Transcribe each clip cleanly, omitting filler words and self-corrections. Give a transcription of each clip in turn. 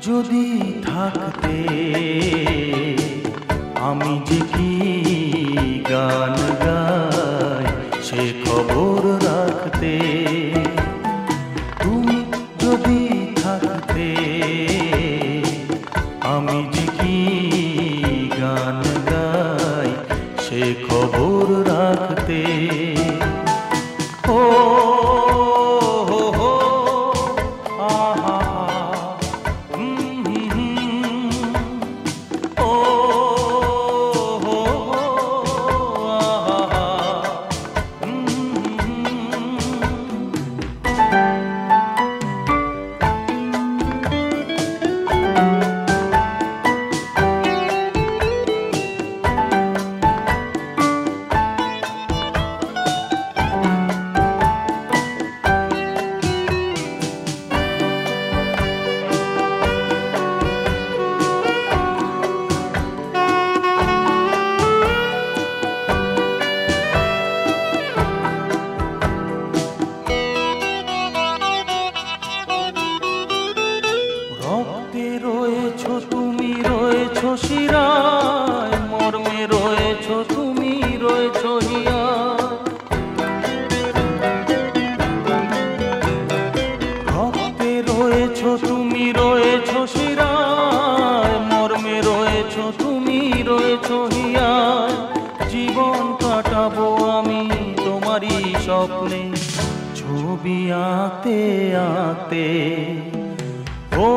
যদি থাকতে আমি যে কি গান গাই সে খবর রাখতে, তুমি যদি থাকতে আমি যে কি গান গাই সে খবর রাখতে। ও তুমি রয়েছো শিরায়, মর্মে রয়েছো তুমি রয়েছো হিয়ায়, রক্তে রয়েছো তুমি রয়েছো শিরায়, মর্মে রয়েছো তুমি রয়েছো হিয়ায়। জীবন কাটাবো আমি তোমারই স্বপ্নে, ছবি আঁকতে আঁকতে। ও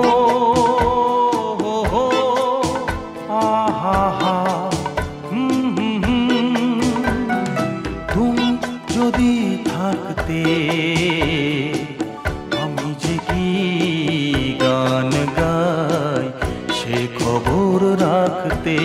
তুমি যদি থাকতে আমি যে কি গান গাই সে খবর রাখতে।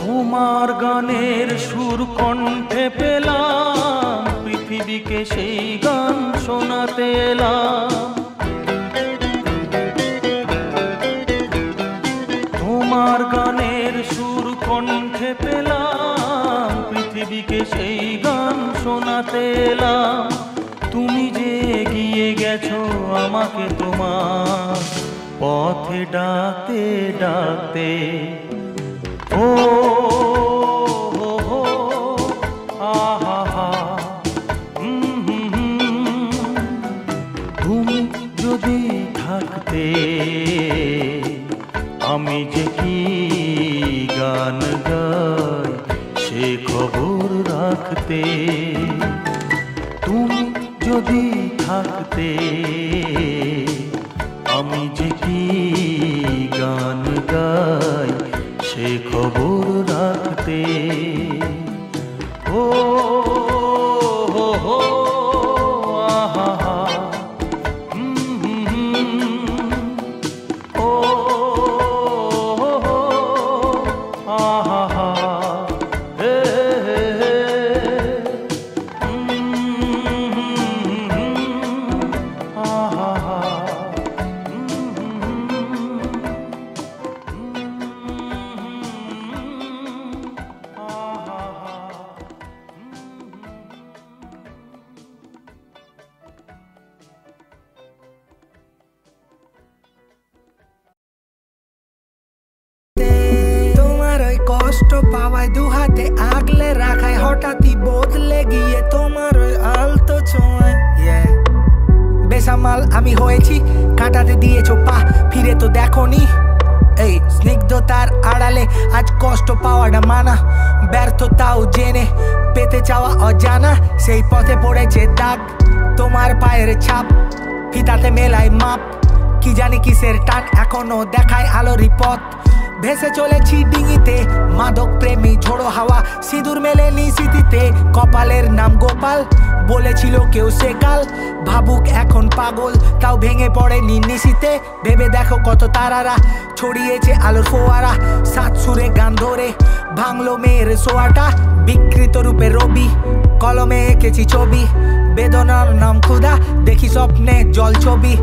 তোমার গানের সুর কণ্ঠে পেলাম, পৃথিবীকে সেই গান শোনাতে এলাম। তোমার গানের সুর কণ্ঠে পেলাম, পৃথিবীকে সেই গান শোনাতে এলাম। তুমি যে এগিয়ে গেছো আমাকে তোমার পথে ডাকতে ডাকতে। ও তুমি যদি থাকতে আমি যে কি গান গাই সে খবর রাখতে। তুমি যদি থাকতে আমি যে কি গান গাই সে খবর রাখতে। ও কষ্ট পাওয়ায় দু হাতে আগলে রাখায় হঠাৎই বদলে গিয়ে তোমার ওই আলতো ছোঁয়ায়। বেসামাল আমি হয়েছি, কাটাতে দিয়েছো পা, ফিরে তো দেখোনি। এই স্নিগ্ধতার আড়ালে আজ কষ্ট পাওয়াটা মানা, ব্যর্থতাও জেনে পেতে চাওয়া অজানা। সেই পথে পড়েছে দাগ, তোমার পায়ের ছাপ, ফিতাতে মেলায় মাপ। কি জানি কিসের টান এখনো দেখায় আলোরই পথ। ভেসে চলেছি ডিঙিতে মাদক প্রেমী ঝোড়ো হাওয়া, সিঁদুর মেলেনি স্মৃতিতে। কপালের নাম গোপাল, বলেছিল কেউ সেকাল ভাবুক এখন পাগল, তাও ভেঙে পড়ে নিশিতে। ভেবে দেখো কত তারারা ছড়িয়েছে আলোর ফোয়ারা, সাত সুরে গান ধরে ভাঙলো মেয়ের সোয়াটা। বিকৃত রূপে রবি কলমে এঁকেছি ছবি, বেদনার নাম ক্ষুধা, দেখি স্বপ্নে জল ছবি।